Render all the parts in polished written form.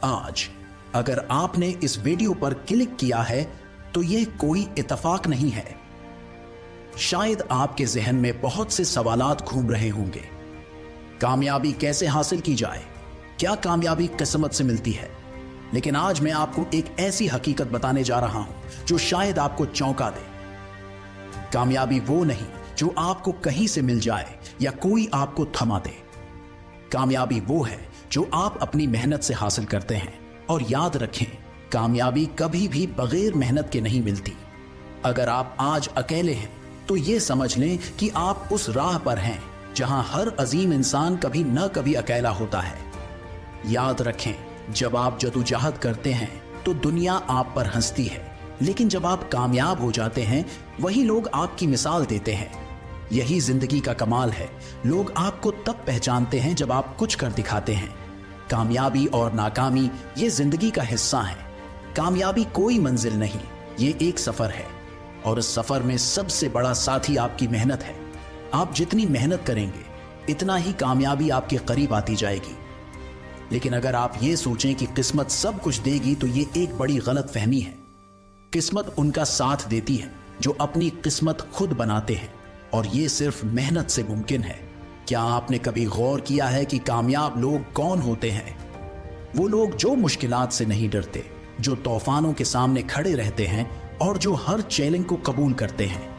आज अगर आपने इस वीडियो पर क्लिक किया है तो यह कोई इत्तेफाक नहीं है। शायद आपके जहन में बहुत से सवालात घूम रहे होंगे। कामयाबी कैसे हासिल की जाए? क्या कामयाबी किस्मत से मिलती है? लेकिन आज मैं आपको एक ऐसी हकीकत बताने जा रहा हूं जो शायद आपको चौंका दे। कामयाबी वो नहीं जो आपको कहीं से मिल जाए या कोई आपको थमा दे। कामयाबी वो है जो आप अपनी मेहनत से हासिल करते हैं। और याद रखें, कामयाबी कभी भी बगैर मेहनत के नहीं मिलती। अगर आप आज अकेले हैं तो ये समझ लें कि आप उस राह पर हैं जहां हर अजीम इंसान कभी न कभी अकेला होता है। याद रखें, जब आप जदोजहद करते हैं तो दुनिया आप पर हंसती है, लेकिन जब आप कामयाब हो जाते हैं वही लोग आपकी मिसाल देते हैं। यही जिंदगी का कमाल है। लोग आपको तब पहचानते हैं जब आप कुछ कर दिखाते हैं। कामयाबी और नाकामी ये जिंदगी का हिस्सा है। कामयाबी कोई मंजिल नहीं, ये एक सफर है और इस सफर में सबसे बड़ा साथी आपकी मेहनत है। आप जितनी मेहनत करेंगे इतना ही कामयाबी आपके करीब आती जाएगी। लेकिन अगर आप ये सोचें कि किस्मत सब कुछ देगी तो ये एक बड़ी गलत फहमी है। किस्मत उनका साथ देती है जो अपनी किस्मत खुद बनाते हैं, और ये सिर्फ मेहनत से मुमकिन है। क्या आपने कभी गौर किया है कि कामयाब लोग कौन होते हैं? वो लोग जो मुश्किलात से नहीं डरते, जो तूफानों के सामने खड़े रहते हैं और जो हर चैलेंज को कबूल करते हैं।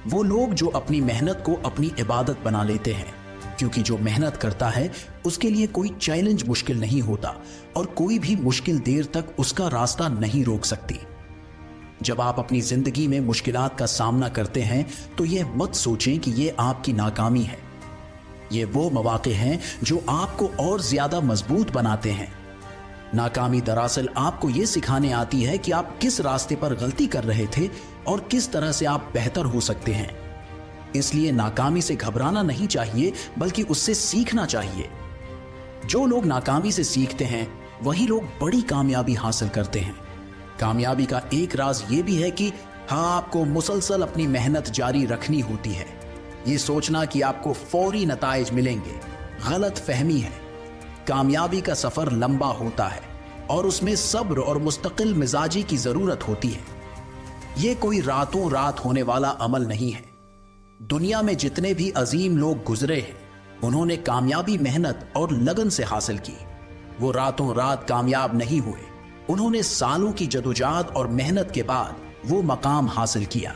वो लोग जो अपनी मेहनत को अपनी इबादत बना लेते हैं, क्योंकि जो मेहनत करता है उसके लिए कोई चैलेंज मुश्किल नहीं होता और कोई भी मुश्किल देर तक उसका रास्ता नहीं रोक सकती। जब आप अपनी जिंदगी में मुश्किलात का सामना करते हैं तो यह मत सोचें कि यह आपकी नाकामी है। ये वो मौके हैं जो आपको और ज्यादा मजबूत बनाते हैं। नाकामी दरअसल आपको ये सिखाने आती है कि आप किस रास्ते पर गलती कर रहे थे और किस तरह से आप बेहतर हो सकते हैं। इसलिए नाकामी से घबराना नहीं चाहिए, बल्कि उससे सीखना चाहिए। जो लोग नाकामी से सीखते हैं वही लोग बड़ी कामयाबी हासिल करते हैं। कामयाबी का एक राज ये भी है कि आपको मुसलसल अपनी मेहनत जारी रखनी होती है। ये सोचना कि आपको फौरी नताइज मिलेंगे गलत फहमी है। कामयाबी का सफर लंबा होता है और उसमें सब्र और मुस्तकिल मिजाजी की जरूरत होती है। ये कोई रातों रात होने वाला अमल नहीं है। दुनिया में जितने भी अजीम लोग गुजरे हैं उन्होंने कामयाबी मेहनत और लगन से हासिल की। वो रातों रात कामयाब नहीं हुए, उन्होंने सालों की जदोजहद और मेहनत के बाद वो मकाम हासिल किया।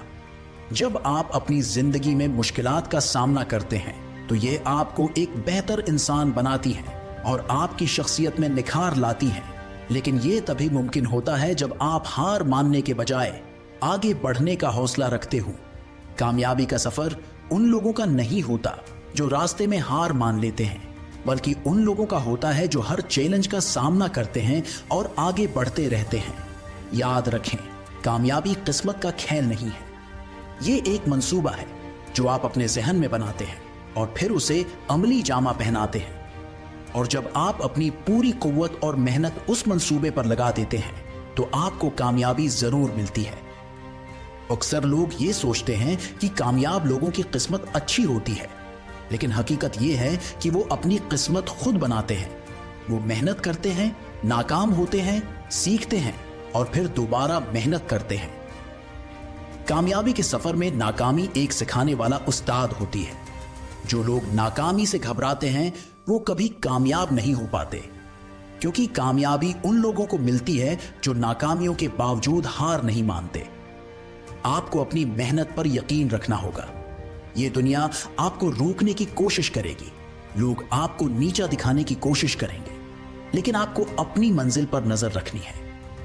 जब आप अपनी जिंदगी में मुश्किलात का सामना करते हैं तो ये आपको एक बेहतर इंसान बनाती हैं और आपकी शख्सियत में निखार लाती हैं। लेकिन ये तभी मुमकिन होता है जब आप हार मानने के बजाय आगे बढ़ने का हौसला रखते हो। कामयाबी का सफर उन लोगों का नहीं होता जो रास्ते में हार मान लेते हैं, बल्कि उन लोगों का होता है जो हर चैलेंज का सामना करते हैं और आगे बढ़ते रहते हैं। याद रखें, कामयाबी किस्मत का खेल नहीं है। ये एक मंसूबा है जो आप अपने जहन में बनाते हैं और फिर उसे अमली जामा पहनाते हैं। और जब आप अपनी पूरी कुव्वत और मेहनत उस मंसूबे पर लगा देते हैं तो आपको कामयाबी जरूर मिलती है। अक्सर लोग ये सोचते हैं कि कामयाब लोगों की किस्मत अच्छी होती है, लेकिन हकीकत ये है कि वो अपनी किस्मत खुद बनाते हैं। वो मेहनत करते हैं, नाकाम होते हैं, सीखते हैं और फिर दोबारा मेहनत करते हैं। कामयाबी के सफर में नाकामी एक सिखाने वाला उस्ताद होती है। जो लोग नाकामी से घबराते हैं वो कभी कामयाब नहीं हो पाते, क्योंकि कामयाबी उन लोगों को मिलती है जो नाकामियों के बावजूद हार नहीं मानते। आपको अपनी मेहनत पर यकीन रखना होगा। ये दुनिया आपको रोकने की कोशिश करेगी, लोग आपको नीचा दिखाने की कोशिश करेंगे, लेकिन आपको अपनी मंजिल पर नजर रखनी है।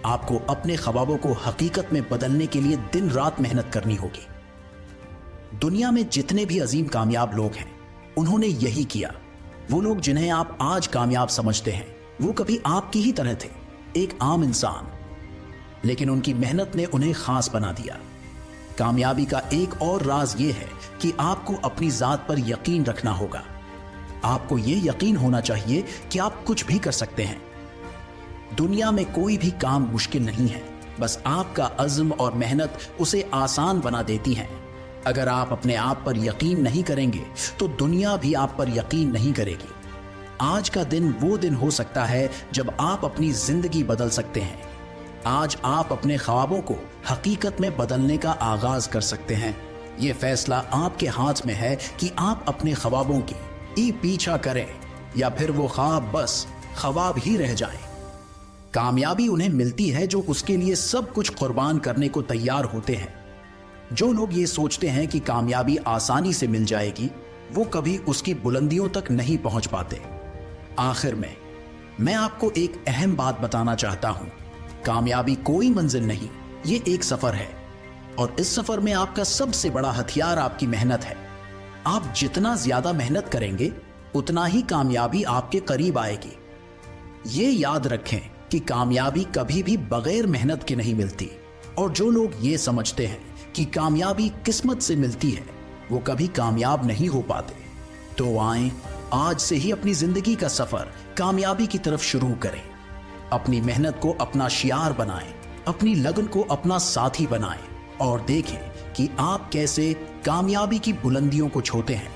आपको अपने ख्वाबों को हकीकत में बदलने के लिए दिन रात मेहनत करनी होगी। दुनिया में जितने भी अजीम कामयाब लोग हैं उन्होंने यही किया। वो लोग जिन्हें आप आज कामयाब समझते हैं वो कभी आपकी ही तरह थे, एक आम इंसान, लेकिन उनकी मेहनत ने उन्हें खास बना दिया। कामयाबी का एक और राज ये है कि आपको अपनी जात पर यकीन रखना होगा। आपको ये यकीन होना चाहिए कि आप कुछ भी कर सकते हैं। दुनिया में कोई भी काम मुश्किल नहीं है, बस आपका अज़्म और मेहनत उसे आसान बना देती है। अगर आप अपने आप पर यकीन नहीं करेंगे तो दुनिया भी आप पर यकीन नहीं करेगी। آج کا دن وہ دن ہو سکتا ہے جب آپ اپنی زندگی بدل سکتے ہیں۔ آج آپ اپنے خوابوں کو حقیقت میں بدلنے کا آغاز کر سکتے ہیں۔ یہ فیصلہ آپ کے ہاتھ میں ہے کہ آپ اپنے خوابوں کی پیچھا کریں یا پھر وہ خواب بس خواب ہی رہ جائیں۔ کامیابی انہیں ملتی ہے جو اس کے لیے سب کچھ قربان کرنے کو تیار ہوتے ہیں۔ جو لوگ یہ سوچتے ہیں کہ کامیابی آسانی سے مل جائے گی، وہ کبھی اس کی بلندیوں تک نہیں پہنچ پاتے۔ آخر میں آپ کو ایک اہم بات بتانا چاہتا ہوں۔ کامیابی کوئی منزل نہیں، یہ ایک سفر ہے، اور اس سفر میں آپ کا سب سے بڑا ہتھیار آپ کی محنت ہے۔ آپ جتنا زیادہ محنت کریں گے، اتنا ہی کامیابی آپ کے قریب آئے گی۔ یہ یاد رکھیں کہ کامیابی کبھی بھی بغیر محنت کے نہیں ملتی، اور جو لوگ یہ سمجھتے ہیں کہ کامیابی قسمت سے ملتی ہے، وہ کبھی کامیاب نہیں ہو پاتے۔ تو آئیں، آج سے ہی اپنی زندگی کا سفر کامیابی کی طرف شروع کریں۔ اپنی محنت کو اپنا شعار بنائیں، اپنی لگن کو اپنا ساتھی بنائیں، اور دیکھیں کہ آپ کیسے کامیابی کی بلندیوں کو چھوتے ہیں۔